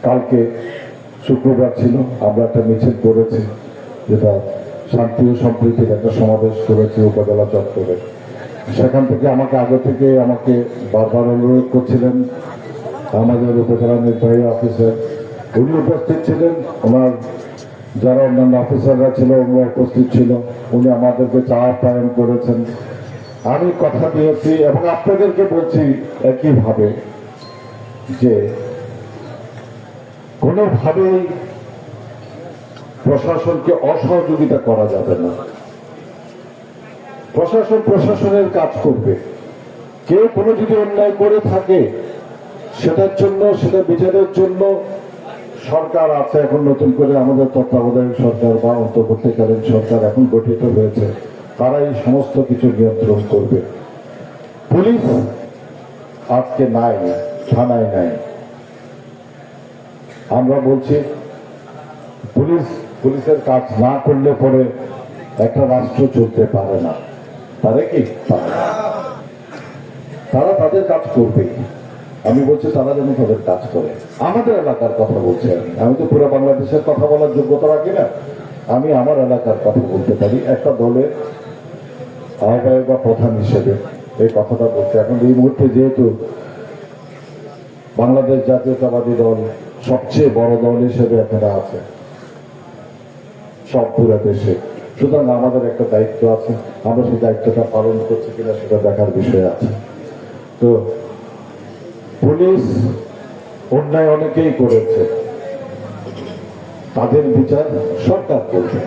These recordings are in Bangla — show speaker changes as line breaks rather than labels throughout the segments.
কালকে শুক্রবার ছিল, আমরা একটা মিছিল করেছি, যেটা শান্তি ও সম্প্রীতির একটা সমাবেশ করেছি উপজেলা চত্বরে। সেখান থেকে আগে থেকে আমাকে বারবার অনুরোধ করছিলেন আমাদের উপজেলা নির্বাহী অফিসার, উনি উপস্থিত ছিলেন, ওনার যারা অন্যান্য অফিসাররা ছিল ওনারা উপস্থিত ছিল, উনি আমাদেরকে চাপ পালন করেছেন। আমি কথা দিয়েছি এবং আপনাদেরকে বলছি একইভাবে যে কোনোভাবেই প্রশাসনকে অসহযোগিতা করা যাবে না। প্রশাসন প্রশাসনের কাজ করবে। কেউ কোনো যদি অন্যায় করে থাকে সেটার জন্য, সেটা বিচারের জন্য সরকার আছে। এখন নতুন করে আমাদের তত্ত্বাবধায়ক সরকার বা অন্তর্বর্তীকালীন সরকার এখন গঠিত হয়েছে, তারা এই সমস্ত কিছু নিয়ন্ত্রণ করবে। পুলিশ আজকে নাই, থানায় নাই। আমরা বলছি পুলিশের কাজ না করলে পরে একটা রাষ্ট্র চলতে পারে না। পারে কি? তারা তাদের কাজ করবে। আমি বলছি তারা যেন তাদের কাজ করে। আমাদের এলাকার কথা বলছি, আমি তো পুরো বাংলাদেশের কথা বলার যোগ্যতা রাখি না, আমি আমার এলাকার কথা বলতে পারি। একটা দলের আহ্বায়ক বা প্রধান হিসেবে এই কথাটা বলতে, এখন এই মুহূর্তে যেহেতু বাংলাদেশ জাতীয়তাবাদী দল সবচেয়ে বড় দল হিসেবে এখানে আছে সব পুরো দেশে, সুতরাং আমাদের একটা দায়িত্ব আছে। আমরা সেই দায়িত্বটা পালন করছি কিনা সেটা দেখার বিষয় আছে। তো পুলিশ অন্যায় অনেকেই করেছে, তাদের বিচার সরকার করবে,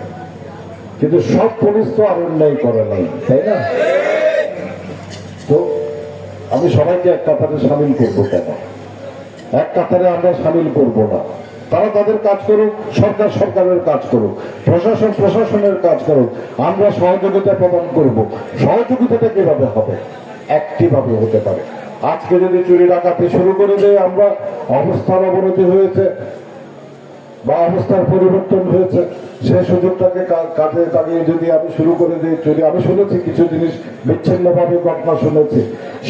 কিন্তু সব পুলিশ তো আর অন্যায় করে নাই, তাই না? তো আমি সবাইকে এক কাতারে সামিল করবো কেন? এক কাতারে আমরা সামিল করব না। তারা তাদের কাজ করুক, সরকার সরকারের কাজ করুক, প্রশাসন প্রশাসনের কাজ করুক, আমরা সহযোগিতা প্রদান করব। সহযোগিতাটা কিভাবে হবে? একটিভাবে হতে পারে। আজকে যদি চুরি ডাকাতি শুরু করে দেয়, আমরা অবস্থার অবনতি হয়েছে বা অবস্থার পরিবর্তন হয়েছে, সেই সুযোগটাকে কাজে লাগিয়ে যদি আমি শুরু করে দিই চুরি, আমি শুনেছি কিছু জিনিস বিচ্ছিন্নভাবে ঘটনা শুনেছি,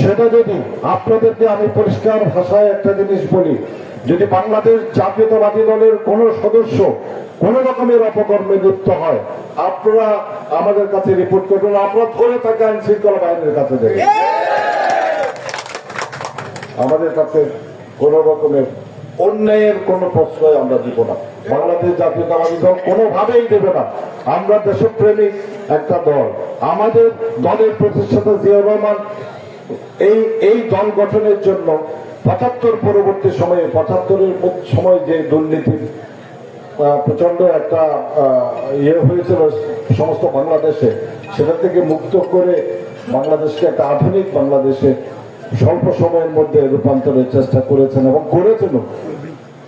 সেটা যদি আপনাদেরকে আমি পরিষ্কার ভাষায় একটা জিনিস বলি, যদি বাংলাদেশ জাতীয়তাবাদী দলের কোন সদস্য কোন রকমের অপকর্মে লিপ্ত হয়, আপনারা আমাদের কাছে রিপোর্ট করবেন, আমরা ধরে তাকে আইন শৃঙ্খলা বাহিনীর কাছে দেব। আমাদের কাছে কোন রকমের অন্যায়ের কোন প্রশ্রয় আমরা দিব না। বাংলাদেশ জাতীয়তাবাদী দল কোনোভাবেই দেবে না। আমরা দেশপ্রেমিক একটা দল। আমাদের দলের প্রতিষ্ঠাতা জিয়াউর রহমান এই দল গঠনের জন্য ৭৫ পরবর্তী সময়ে ৭৫-এর সময় যে দুর্নীতি প্রচন্ড একটা হয়েছিল সমস্ত বাংলাদেশে, সেটা থেকে মুক্ত করে বাংলাদেশকে একটা আধুনিক বাংলাদেশে স্বল্প সময়ের মধ্যে রূপান্তরের চেষ্টা করেছেন এবং করেছেন।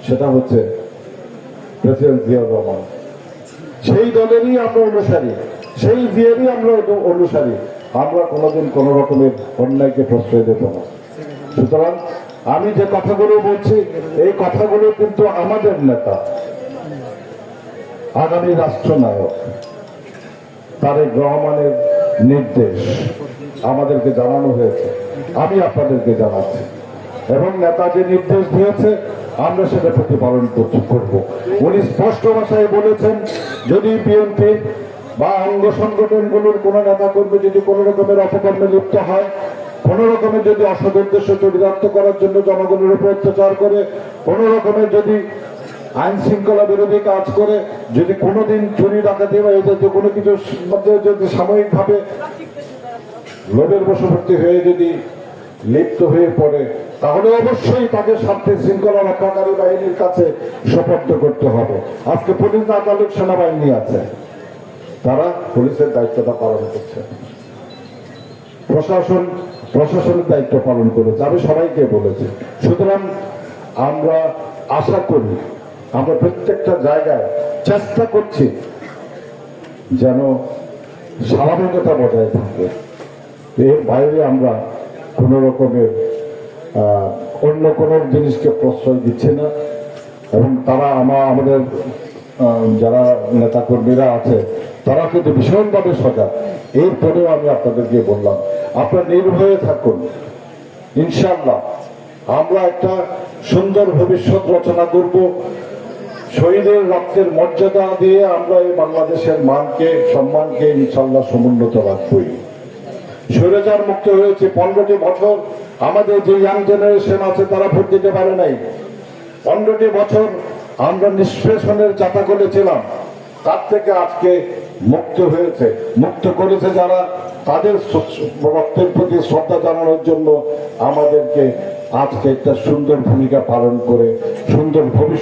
সেটা হচ্ছে প্রেসিডেন্ট জিয়াউর রহমান। সেই দলেরই আমরা অনুসারী, সেই জিয়ারই আমরা অনুসারী। আমরা কোনোদিন কোন রকমের অন্যায়কে প্রশ্রয় দেব না। সুতরাং আমি যে কথাগুলো বলছি, এই কথাগুলো কিন্তু আমাদের নেতা, আগামী রাষ্ট্রনায়ক তারেক রহমানের নির্দেশ আমাদেরকে জানানো হয়েছে। আমি আপনাদেরকে জানাচ্ছি, এবং নেতা যে নির্দেশ দিয়েছে আমরা সেটা প্রতিপালন করব। উনি স্পষ্ট ভাষায় বলেছেন, যদি বিএনপি বা অঙ্গ সংগঠনগুলোর কোন নেতা কর্মী যদি কোন রকমের অপকর্মে লিপ্ত হয়, কোন রকমের যদি অসৎ উদ্দেশ্য চরিতার্থ করার জন্য জনগণের উপর অত্যাচার করে, কোন রকমের যদি আইন শৃঙ্খলা বিরোধী কাজ করে, যদি কোনোদিন চুরি ডাকাতি বা এই জাতীয় কোনো কিছুর মধ্যে যদি সাময়িকভাবে লোভের বশবর্তী হয়ে যদি লিপ্ত হয়ে পড়ে, তাহলে অবশ্যই তাকে শান্তি শৃঙ্খলা রক্ষাকারী বাহিনীর কাছে সোপর্দ করতে হবে। আজকে পুলিশ না থাকুক, সেনাবাহিনী আছে, তারা পুলিশের দায়িত্বটা পালন করছে, প্রশাসনের দায়িত্ব পালন করেছে। আমি সবাইকে বলেছি। সুতরাং আমরা আশা করি, আমরা প্রত্যেকটা জায়গায় চেষ্টা করছি যেন স্বাভাবিকতা বজায় থাকে। এর বাইরে আমরা কোন রকমের অন্য কোন জিনিসকে প্রশ্রয় দিচ্ছে না। এবং তারা আমাদের যারা নেতাকর্মীরা আছে তারা কিন্তু ভীষণভাবে সজাগ। এরপরেও আমি আপনাদেরকে বললাম, আপনারা নির্ভয়ে থাকুন। ইনশাআল্লাহ আমরা একটা সুন্দর ভবিষ্যৎ রচনা করব। শহীদের রক্তের মর্যাদা দিয়ে আমরা এই বাংলাদেশের মানকে সম্মানকে ইনশাল্লাহ সমুন্নত রাখবই। স্বৈরাচার মুক্ত হয়েছে 15টি বছর, আমাদের যে ইয়াং জেনারেশন আছে তারা ভোট দিতে পারে নাই। 15টি বছর আমরা নিষ্পেষণের যাতা করেছিলাম, তার থেকে আজকে মুক্ত হয়েছে, মুক্ত করেছে যারা, তাদের রক্তের প্রতি শ্রদ্ধা জানানোর জন্য আমাদেরকে আজকে একটা সুন্দর ভূমিকা পালন করে সুন্দর ভবিষ্যৎ